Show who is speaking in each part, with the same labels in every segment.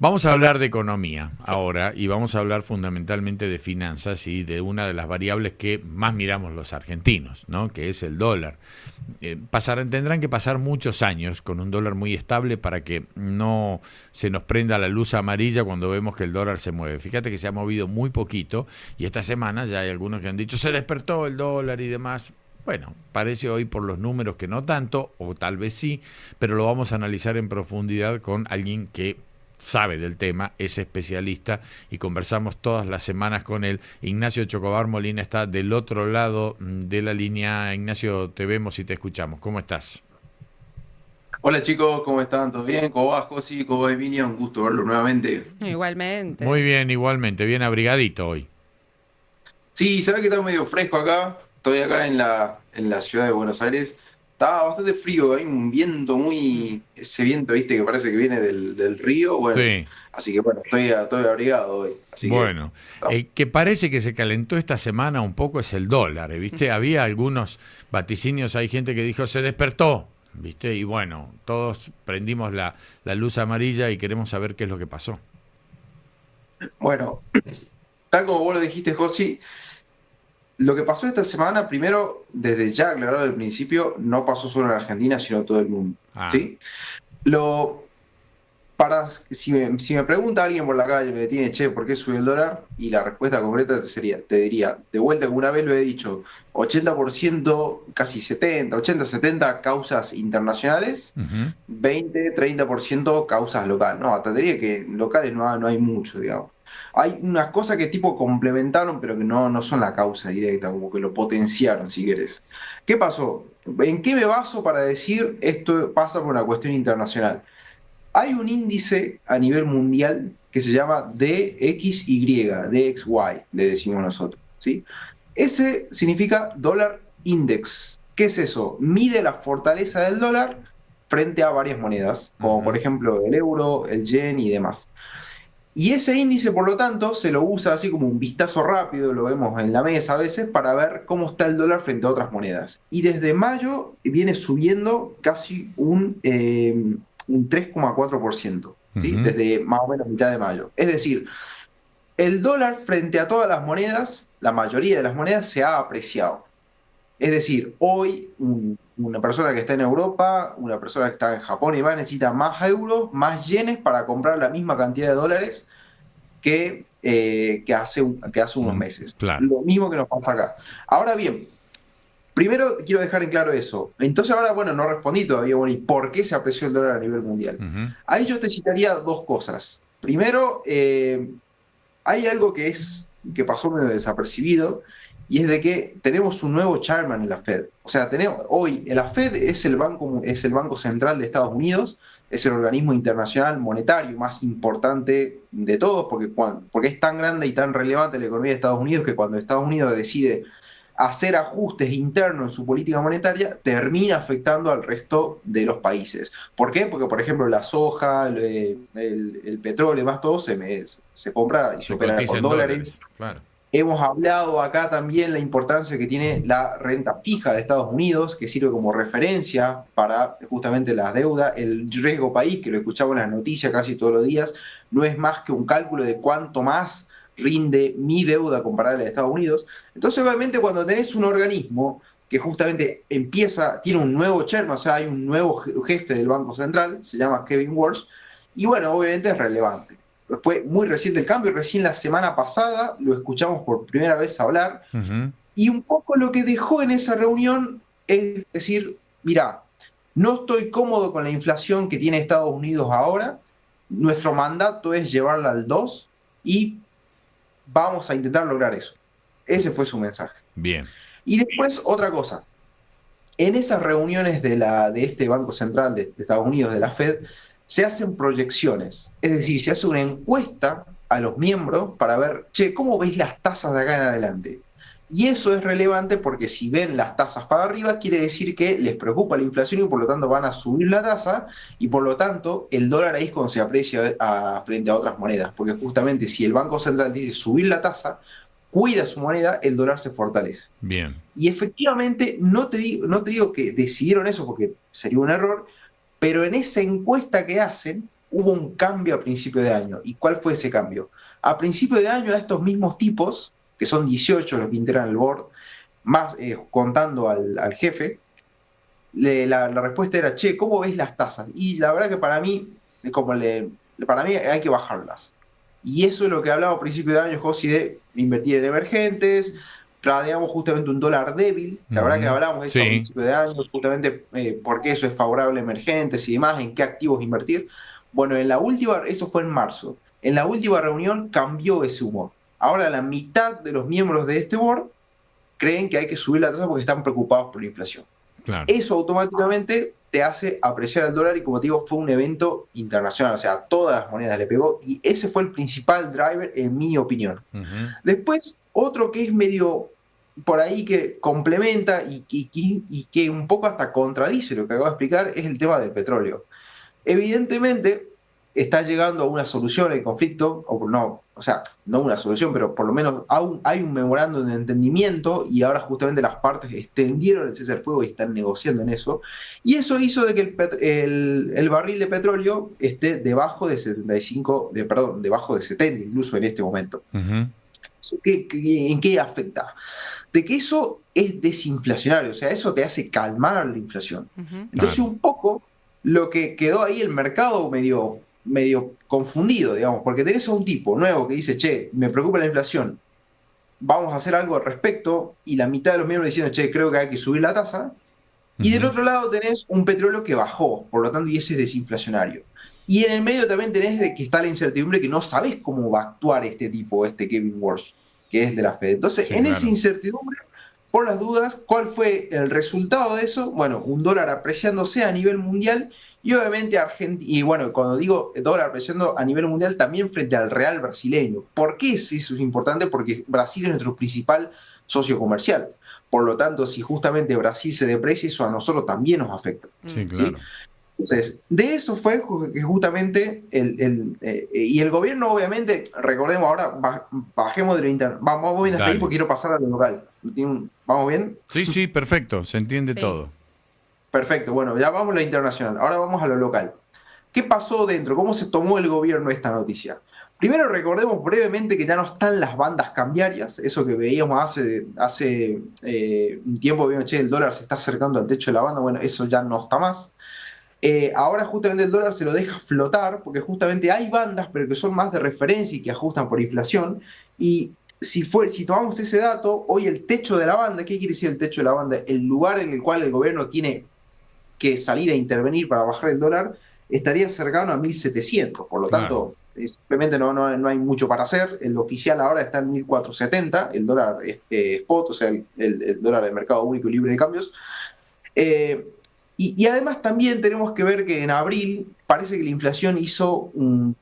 Speaker 1: Vamos a hablar de economía ahora y vamos a hablar fundamentalmente de finanzas y de una de las variables que más miramos los argentinos, ¿no? Que es el dólar. Tendrán que pasar muchos años con un dólar muy estable para que no se nos prenda la luz amarilla cuando vemos que el dólar se mueve. Fíjate que se ha movido muy poquito y esta semana ya hay algunos que han dicho se despertó el dólar y demás. Bueno, parece hoy por los números que no tanto, o tal vez sí, pero lo vamos a analizar en profundidad con alguien que sabe del tema, es especialista y conversamos todas las semanas con él. Ignacio Chocobar Molina está del otro lado de la línea. Ignacio, te vemos y te escuchamos. ¿Cómo estás?
Speaker 2: Hola chicos, ¿cómo están? ¿Todo bien? ¿Cómo va Josi? ¿Cómo va Emilia? Un gusto verlo nuevamente.
Speaker 1: Muy
Speaker 3: Igualmente.
Speaker 1: bien, igualmente, bien abrigadito hoy.
Speaker 2: Sí, ¿sabes que está medio fresco acá? Estoy acá en la ciudad de Buenos Aires. Está bastante frío, hay un viento ese viento, viste, que parece que viene del río. Bueno,
Speaker 1: Sí,
Speaker 2: así que bueno, estoy abrigado hoy. Así que
Speaker 1: bueno,
Speaker 2: estamos.
Speaker 1: el que parece que se calentó esta semana un poco es el dólar, ¿viste? Había algunos vaticinios, hay gente que dijo se despertó, ¿viste? Y bueno, todos prendimos la luz amarilla y queremos saber qué es lo que pasó.
Speaker 2: Bueno, tal como vos lo dijiste, Josi, lo que pasó esta semana, primero, desde ya aclarado al principio, no pasó solo en Argentina, sino en todo el mundo.
Speaker 1: Ah,
Speaker 2: ¿Sí? Lo, si me pregunta alguien por la calle, me detiene, che, ¿por qué sube el dólar? Y la respuesta concreta te diría, de vuelta que una vez lo he dicho, 80%, casi 70, 80, 70 causas internacionales,
Speaker 1: ujú.
Speaker 2: 20, 30% causas locales. No, hasta te diría que locales no hay mucho, digamos. Hay unas cosas que tipo complementaron, pero que no son la causa directa, como que lo potenciaron, si querés. ¿Qué pasó? ¿En qué me baso para decir esto pasa por una cuestión internacional? Hay un índice a nivel mundial que se llama DXY, DXY, le decimos nosotros, ¿sí? Ese significa Dollar Index. ¿Qué es eso? Mide la fortaleza del dólar frente a varias monedas, como por
Speaker 1: Ujú.
Speaker 2: ejemplo el euro, el yen y demás. Y ese índice, por lo tanto, se lo usa así como un vistazo rápido, lo vemos en la mesa a veces, para ver cómo está el dólar frente a otras monedas. Y desde mayo viene subiendo casi un 3,4%, ¿sí?
Speaker 1: Ujú.
Speaker 2: Desde más o menos mitad de mayo. Es decir, el dólar frente a todas las monedas, la mayoría de las monedas, se ha apreciado. Es decir, hoy una persona que está en Europa, una persona que está en Japón y va, necesita más euros, más yenes para comprar la misma cantidad de dólares que hace unos
Speaker 1: Mm,
Speaker 2: meses.
Speaker 1: claro.
Speaker 2: Lo mismo que nos pasa acá. Ahora bien, primero quiero dejar en claro eso. Entonces ahora, bueno, no respondí todavía, bueno, ¿y por qué se apreció el dólar a nivel mundial?
Speaker 1: Ujú.
Speaker 2: Ahí yo te citaría dos cosas. Primero, hay algo que pasó medio desapercibido, y es de que tenemos un nuevo chairman en la Fed. O sea, hoy la Fed es el banco central de Estados Unidos, es el organismo internacional monetario más importante de todos, porque es tan grande y tan relevante la economía de Estados Unidos que cuando Estados Unidos decide hacer ajustes internos en su política monetaria, termina afectando al resto de los países. ¿Por qué? Porque, por ejemplo, la soja, el petróleo, más todo se compra y se
Speaker 1: Se
Speaker 2: opera
Speaker 1: cotiza
Speaker 2: con
Speaker 1: en
Speaker 2: dólares.
Speaker 1: dólares, claro.
Speaker 2: Hemos hablado acá también la importancia que tiene la renta fija de Estados Unidos, que sirve como referencia para justamente las deudas. El riesgo país, que lo escuchamos en las noticias casi todos los días, no es más que un cálculo de cuánto más rinde mi deuda comparada a la de Estados Unidos. Entonces, obviamente, cuando tenés un organismo que justamente tiene un nuevo chairman, o sea, hay un nuevo jefe del Banco Central, se llama Kevin Warsh, y bueno, obviamente es relevante. Fue muy reciente el cambio, recién la semana pasada lo escuchamos por primera vez hablar,
Speaker 1: Ujú.
Speaker 2: y un poco lo que dejó en esa reunión es decir, mira, no estoy cómodo con la inflación que tiene Estados Unidos ahora, nuestro mandato es llevarla al 2 y vamos a intentar lograr eso. Ese fue su mensaje.
Speaker 1: Bien.
Speaker 2: Y después otra cosa, en esas reuniones de este Banco Central de Estados Unidos, de la Fed, se hacen proyecciones. Es decir, se hace una encuesta a los miembros para ver, che, ¿cómo veis las tasas de acá en adelante? Y eso es relevante porque si ven las tasas para arriba, quiere decir que les preocupa la inflación y por lo tanto van a subir la tasa y por lo tanto el dólar ahí es cuando se aprecia frente a otras monedas. Porque justamente si el Banco Central dice subir la tasa, cuida su moneda, el dólar se fortalece.
Speaker 1: Bien.
Speaker 2: Y efectivamente, no te digo que decidieron eso porque sería un error, pero en esa encuesta que hacen, hubo un cambio a principio de año. ¿Y cuál fue ese cambio? A principio de año a estos mismos tipos, que son 18 los que integran el board, más contando al jefe, la respuesta era, che, ¿cómo ves las tasas? Y la verdad que para mí, para mí hay que bajarlas. Y eso es lo que hablaba a principio de año, José, de invertir en emergentes, tradeamos justamente un dólar débil, la verdad que hablamos de eso a principio de año, justamente por qué eso es favorable a emergentes y demás, en qué activos invertir. Bueno, eso fue en marzo, en la última reunión cambió ese humor. Ahora la mitad de los miembros de este board creen que hay que subir la tasa porque están preocupados por la inflación.
Speaker 1: Claro.
Speaker 2: Eso automáticamente te hace apreciar el dólar y, como te digo, fue un evento internacional, o sea, a todas las monedas le pegó y ese fue el principal driver en mi opinión. Después, otro que es medio por ahí que complementa y que un poco hasta contradice lo que acabo de explicar es el tema del petróleo. Evidentemente está llegando a una solución el conflicto, o no, o sea, no una solución, pero por lo menos aún hay un memorándum de entendimiento y ahora justamente las partes extendieron el cese al fuego y están negociando en eso. Y eso hizo de que el barril de petróleo esté debajo de 75, debajo de 70 incluso en este momento. ¿En qué afecta? De que eso es desinflacionario, o sea, eso te hace calmar la inflación. Entonces, un poco lo que quedó ahí el mercado medio confundido, digamos, porque tenés a un tipo nuevo que dice, che, me preocupa la inflación, vamos a hacer algo al respecto, y la mitad de los miembros diciendo, che, creo que hay que subir la tasa, y del otro lado tenés un petróleo que bajó, por lo tanto, y ese es desinflacionario. Y en el medio también tenés de que está la incertidumbre que no sabés cómo va a actuar este tipo, este Kevin Walsh, que es de la Fed. Entonces, sí, esa incertidumbre, por las dudas, ¿cuál fue el resultado de eso? Bueno, un dólar apreciándose a nivel mundial y obviamente Argentina, y bueno, cuando digo dólar apreciando a nivel mundial, también frente al real brasileño. ¿Por qué eso es importante? Porque Brasil es nuestro principal socio comercial. Por lo tanto, si justamente Brasil se deprecia, eso a nosotros también nos afecta.
Speaker 1: Sí, claro.
Speaker 2: ¿Sí? Entonces, de eso fue que justamente y el gobierno, obviamente, recordemos ahora, bajemos de lo interno, vamos bien hasta ahí porque quiero pasar a lo local. ¿Vamos bien?
Speaker 1: Sí, perfecto, se entiende todo.
Speaker 2: Perfecto, bueno, ya vamos a lo internacional, ahora vamos a lo local. ¿Qué pasó dentro? ¿Cómo se tomó el gobierno esta noticia? Primero recordemos brevemente que ya no están las bandas cambiarias, eso que veíamos hace un tiempo, vimos, che, el dólar se está acercando al techo de la banda, bueno, eso ya no está más. Ahora justamente el dólar se lo deja flotar porque justamente hay bandas pero que son más de referencia y que ajustan por inflación y si tomamos ese dato, hoy el techo de la banda, ¿qué quiere decir el techo de la banda? El lugar en el cual el gobierno tiene que salir a intervenir para bajar el dólar estaría cercano a 1.700, por lo tanto simplemente no hay mucho para hacer, el oficial ahora está en 1.470, el dólar spot, o sea el dólar del mercado único y libre de cambios. Y además también tenemos que ver que en abril parece que la inflación hizo un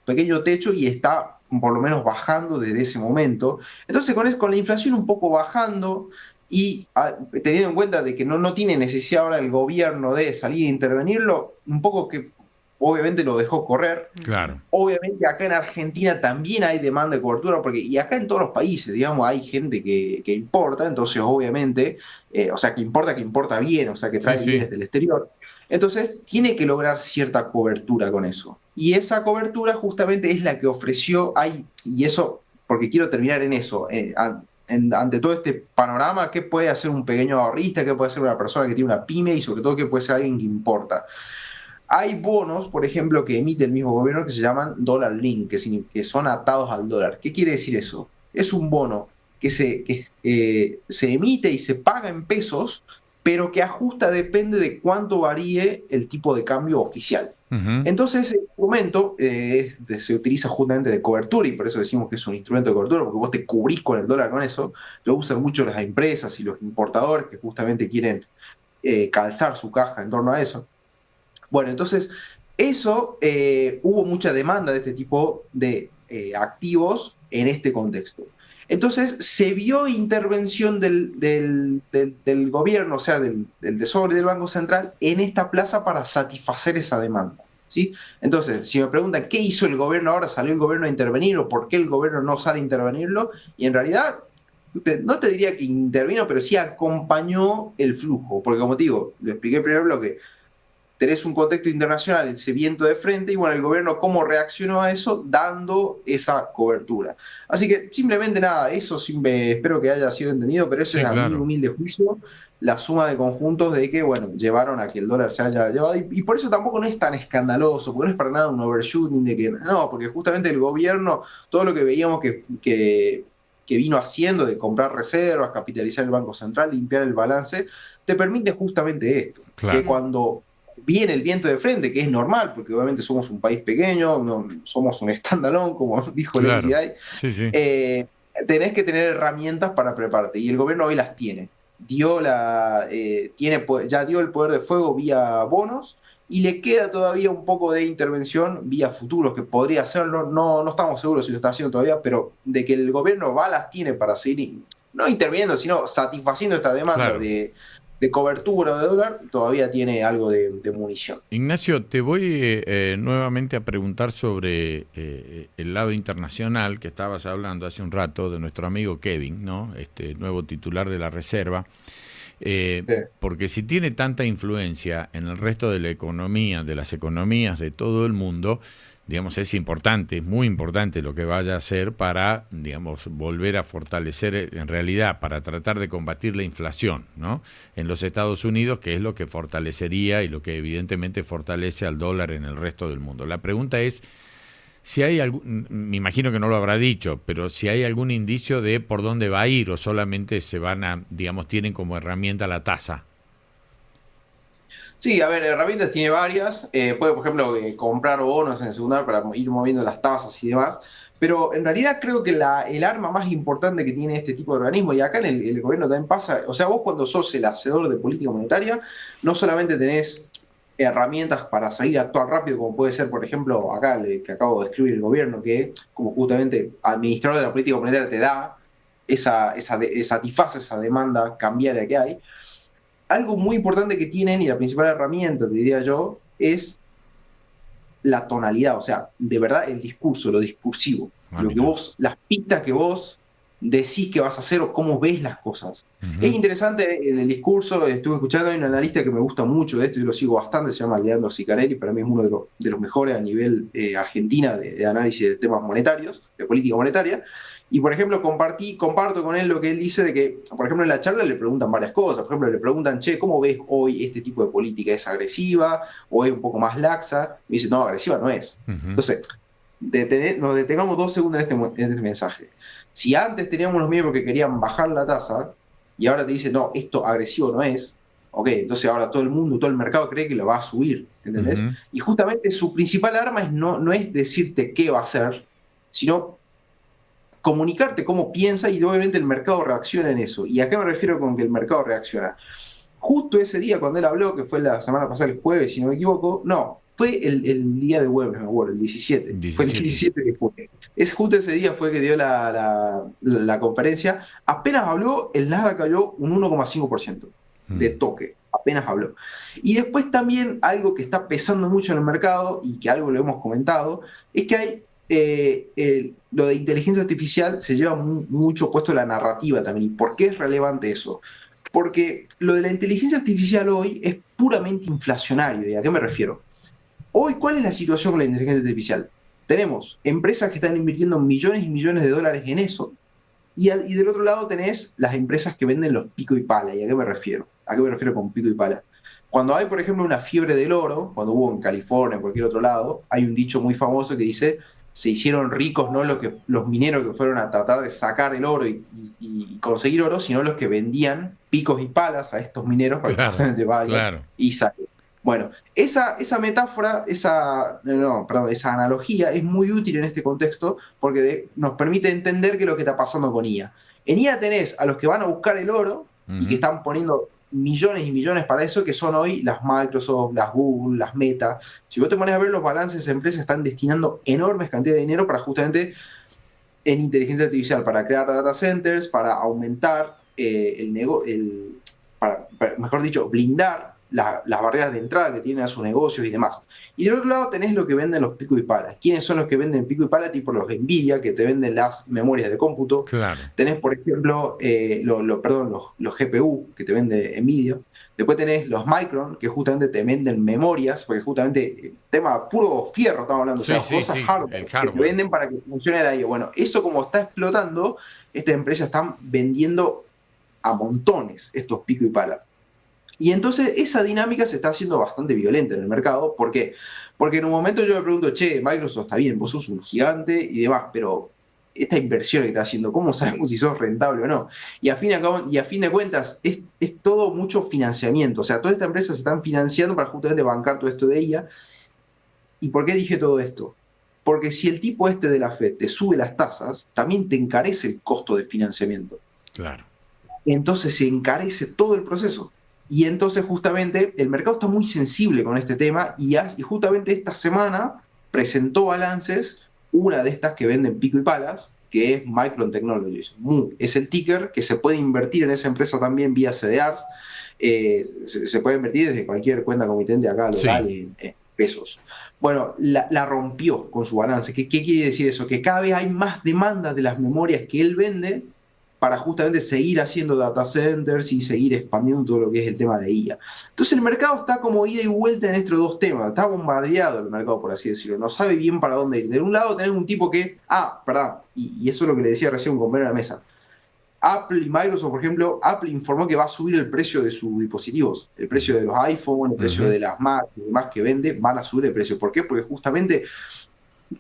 Speaker 2: pequeño techo y está por lo menos bajando desde ese momento. Entonces con la inflación un poco bajando y teniendo en cuenta de que no tiene necesidad ahora el gobierno de salir a intervenirlo, un poco que obviamente lo dejó correr.
Speaker 1: Claro.
Speaker 2: Obviamente acá en Argentina también hay demanda de cobertura, y acá en todos los países, digamos, hay gente que importa, entonces obviamente, o sea, que importa bien, o sea, que trae bienes del exterior. Entonces tiene que lograr cierta cobertura con eso. Y esa cobertura justamente es la que ofreció, y eso, porque quiero terminar en eso, ante todo este panorama, ¿qué puede hacer un pequeño ahorrista? ¿Qué puede hacer una persona que tiene una pyme? Y sobre todo, ¿qué puede ser alguien que importa? Hay bonos, por ejemplo, que emite el mismo gobierno que se llaman dollar link, que son atados al dólar. ¿Qué quiere decir eso? Es un bono que se emite y se paga en pesos, pero que ajusta depende de cuánto varíe el tipo de cambio oficial. Entonces, ese instrumento se utiliza justamente de cobertura, y por eso decimos que es un instrumento de cobertura, porque vos te cubrís con el dólar con eso. Lo usan mucho las empresas y los importadores que justamente quieren calzar su caja en torno a eso. Bueno, entonces, eso hubo mucha demanda de este tipo de activos en este contexto. Entonces, se vio intervención del gobierno, o sea, del Tesoro y del Banco Central, en esta plaza para satisfacer esa demanda, ¿sí? Entonces, si me preguntan qué hizo el gobierno ahora, ¿salió el gobierno a intervenir o por qué el gobierno no sale a intervenirlo? Y en realidad, no te diría que intervino, pero sí acompañó el flujo, porque como te digo, lo expliqué en el primer bloque, tenés un contexto internacional, ese viento de frente, y bueno, el gobierno cómo reaccionó a eso dando esa cobertura. Así que simplemente nada, eso espero que haya sido entendido, pero eso es
Speaker 1: Sí,
Speaker 2: a mi
Speaker 1: claro.
Speaker 2: humilde juicio la suma de conjuntos de que, bueno, llevaron a que el dólar se haya llevado, y por eso tampoco no es tan escandaloso, porque no es para nada un overshooting de que, no, porque justamente el gobierno, todo lo que veíamos que vino haciendo de comprar reservas, capitalizar el Banco Central, limpiar el balance, te permite justamente esto, que
Speaker 1: Claro.
Speaker 2: cuando viene el viento de frente, que es normal, porque obviamente somos un país pequeño, no, somos un standalone, como dijo el
Speaker 1: Claro.
Speaker 2: MCI,
Speaker 1: Sí, sí.
Speaker 2: tenés que tener herramientas para prepararte, y el gobierno hoy las tiene. Ya dio el poder de fuego vía bonos, y le queda todavía un poco de intervención vía futuros, que podría hacerlo, no estamos seguros si lo está haciendo todavía, pero de que el gobierno las tiene para seguir, no interviniendo, sino satisfaciendo esta demanda
Speaker 1: Claro.
Speaker 2: de cobertura de dólar, todavía tiene algo de munición.
Speaker 1: Ignacio, te voy nuevamente a preguntar sobre el lado internacional que estabas hablando hace un rato de nuestro amigo Kevin, ¿no? Este nuevo titular de la Reserva.
Speaker 2: Sí.
Speaker 1: Porque si tiene tanta influencia en el resto de la economía, de las economías de todo el mundo, digamos, es importante, es muy importante lo que vaya a hacer para, digamos, volver a fortalecer, en realidad, para tratar de combatir la inflación, ¿no? En los Estados Unidos, que es lo que fortalecería y lo que evidentemente fortalece al dólar en el resto del mundo. La pregunta es si hay algún, me imagino que no lo habrá dicho, pero si hay algún indicio de por dónde va a ir o solamente se van a, digamos, tienen como herramienta la tasa.
Speaker 2: Sí, a ver, herramientas tiene varias. Puede, por ejemplo, comprar bonos en el secundario para ir moviendo las tasas y demás. Pero en realidad creo que el arma más importante que tiene este tipo de organismo, y acá en el gobierno también pasa, o sea, vos cuando sos el hacedor de política monetaria, no solamente tenés herramientas para salir a actuar rápido, como puede ser, por ejemplo, acá que acabo de escribir el gobierno, que como justamente administrador de la política monetaria te da satisface esa demanda cambiaria que hay. Algo muy importante que tienen, y la principal herramienta, te diría yo, es la tonalidad, o sea, de verdad el discurso, lo discursivo,
Speaker 1: Ah, mira.
Speaker 2: las pistas que vos decís que vas a hacer o cómo ves las cosas. Es
Speaker 1: Ujú.
Speaker 2: interesante en el discurso, estuve escuchando, hay un analista que me gusta mucho de esto, y lo sigo bastante, se llama Leandro Sicarelli, para mí es uno de los mejores a nivel Argentina de análisis de temas monetarios, de política monetaria. Y por ejemplo, comparto con él lo que él dice de que, por ejemplo, en la charla le preguntan varias cosas. Por ejemplo, le preguntan, che, ¿cómo ves hoy este tipo de política? ¿Es agresiva o es un poco más laxa? Y dice, no, agresiva no es.
Speaker 1: Ujú.
Speaker 2: Entonces, nos detengamos 2 segundos en este mensaje. Si antes teníamos los miembros que querían bajar la tasa y ahora te dicen, no, esto agresivo no es, ok, entonces ahora todo el mundo, todo el mercado cree que lo va a subir, ¿entendés?
Speaker 1: Ujú.
Speaker 2: Y justamente su principal arma no es decirte qué va a hacer, sino comunicarte cómo piensa, y obviamente el mercado reacciona en eso. ¿Y a qué me refiero con que el mercado reacciona? Justo ese día cuando él habló, que fue la semana pasada, el jueves, si no me equivoco, no, fue el día de jueves, me acuerdo, el 17, fue el
Speaker 1: 17.
Speaker 2: 17 que fue. Es justo ese día fue que dio la conferencia, apenas habló, el Nasdaq cayó un 1,5% de
Speaker 1: Mm.
Speaker 2: toque, apenas habló. Y después también algo que está pesando mucho en el mercado, y que algo lo hemos comentado, es que hay lo de inteligencia artificial se lleva mucho puesto la narrativa también. ¿Y por qué es relevante eso? Porque lo de la inteligencia artificial hoy es puramente inflacionario. ¿Y a qué me refiero? Hoy, ¿cuál es la situación con la inteligencia artificial? Tenemos empresas que están invirtiendo millones y millones de dólares en eso, y del otro lado tenés las empresas que venden los pico y pala. ¿Y a qué me refiero? ¿A qué me refiero con pico y pala? Cuando hay, por ejemplo, una fiebre del oro, cuando hubo en California, en cualquier otro lado, hay un dicho muy famoso que dice, se hicieron ricos no los mineros que fueron a tratar de sacar el oro y conseguir oro, sino los que vendían picos y palas a estos mineros para que
Speaker 1: Claro,
Speaker 2: justamente vayan
Speaker 1: claro.
Speaker 2: y saquen. Bueno, esa metáfora, esa analogía es muy útil en este contexto porque nos permite entender qué es lo que está pasando con IA. En IA tenés a los que van a buscar el oro y que
Speaker 1: Ujú.
Speaker 2: están poniendo millones y millones para eso, que son hoy las Microsoft, las Google, las Meta. Si vos te pones a ver los balances de empresas, están destinando enormes cantidades de dinero para justamente en inteligencia artificial, para crear data centers, para aumentar mejor dicho, blindar las barreras de entrada que tienen a sus negocios y demás. Y del otro lado tenés lo que venden los pico y pala. ¿Quiénes son los que venden pico y pala? Tipo los Nvidia, que te venden las memorias de cómputo.
Speaker 1: Claro.
Speaker 2: Tenés, por ejemplo, los GPU, que te vende Nvidia. Después tenés los Micron, que justamente te venden memorias, porque justamente tema puro fierro estamos hablando,
Speaker 1: Sí,
Speaker 2: o sea,
Speaker 1: sí,
Speaker 2: cosas
Speaker 1: sí,
Speaker 2: hardware,
Speaker 1: el
Speaker 2: que te
Speaker 1: hardware.
Speaker 2: venden para que funcione la IA. Bueno, eso como está explotando, estas empresas están vendiendo a montones estos pico y pala. Y entonces esa dinámica se está haciendo bastante violenta en el mercado. ¿Por qué? Porque en un momento yo me pregunto, che, Microsoft está bien, vos sos un gigante y demás, pero esta inversión que está haciendo, ¿cómo sabemos si sos rentable o no? Y a fin de cuentas, es todo mucho financiamiento. O sea, todas estas empresas se están financiando para justamente bancar todo esto de ella. ¿Y por qué dije todo esto? Porque si el tipo este de la Fed te sube las tasas, también te encarece el costo de financiamiento.
Speaker 1: Claro.
Speaker 2: Entonces se encarece todo el proceso. Y entonces justamente el mercado está muy sensible con este tema y justamente esta semana presentó balances una de estas que venden pico y palas, que es Micron Technologies. Es el ticker que se puede invertir en esa empresa también vía CDRs. Se puede invertir desde cualquier cuenta comitente acá local
Speaker 1: Sí.
Speaker 2: en pesos. Bueno, la rompió con su balance. ¿Qué quiere decir eso? Que cada vez hay más demanda de las memorias que él vende para justamente seguir haciendo data centers y seguir expandiendo todo lo que es el tema de IA. Entonces el mercado está como ida y vuelta en estos dos temas, está bombardeado el mercado, por así decirlo, no sabe bien para dónde ir. De un lado tenés un tipo que, perdón, y eso es lo que le decía recién un compañero de la mesa, Apple y Microsoft, por ejemplo, Apple informó que va a subir el precio de sus dispositivos, el precio de los iPhone, el precio de las Mac y demás que vende, van a subir el precio. ¿Por qué? Porque justamente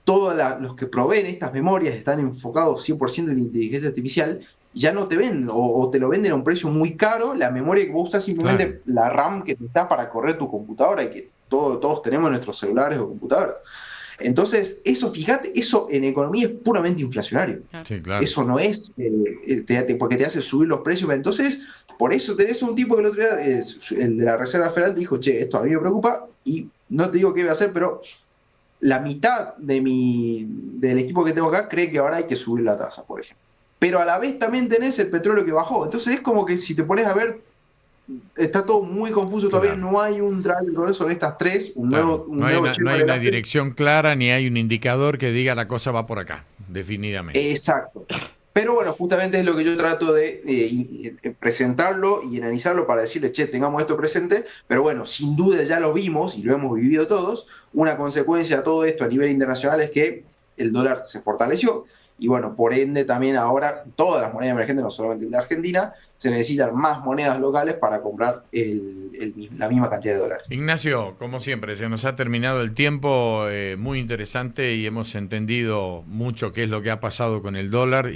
Speaker 2: todos los que proveen estas memorias están enfocados 100% en la inteligencia artificial, ya no te venden, o te lo venden a un precio muy caro, la memoria que vos usas simplemente
Speaker 1: Claro.
Speaker 2: la RAM que te está para correr tu computadora y que todos tenemos en nuestros celulares o computadoras. Entonces, eso, fíjate, eso en economía es puramente inflacionario.
Speaker 1: Sí, claro.
Speaker 2: Eso no es porque te hace subir los precios. Entonces, por eso tenés un tipo que el otro día, el de la Reserva Federal, dijo, che, esto a mí me preocupa y no te digo qué voy a hacer, pero la mitad del equipo que tengo acá cree que ahora hay que subir la tasa, por ejemplo. Pero a la vez también tenés el petróleo que bajó. Entonces es como que si te pones a ver, está todo muy confuso todavía,
Speaker 1: Claro.
Speaker 2: no hay un driver sobre estas tres,
Speaker 1: Claro.
Speaker 2: un
Speaker 1: No hay
Speaker 2: nuevo
Speaker 1: una, no
Speaker 2: chema
Speaker 1: hay
Speaker 2: de
Speaker 1: una
Speaker 2: la Fed.
Speaker 1: dirección clara ni hay un indicador que diga la cosa va por acá, definitivamente.
Speaker 2: Exacto. Pero bueno, justamente es lo que yo trato de presentarlo y analizarlo para decirle, che, tengamos esto presente, pero bueno, sin duda ya lo vimos y lo hemos vivido todos. Una consecuencia de todo esto a nivel internacional es que el dólar se fortaleció y bueno, por ende también ahora todas las monedas emergentes, no solamente la Argentina, se necesitan más monedas locales para comprar la misma cantidad de dólares.
Speaker 1: Ignacio, como siempre, se nos ha terminado el tiempo, muy interesante y hemos entendido mucho qué es lo que ha pasado con el dólar.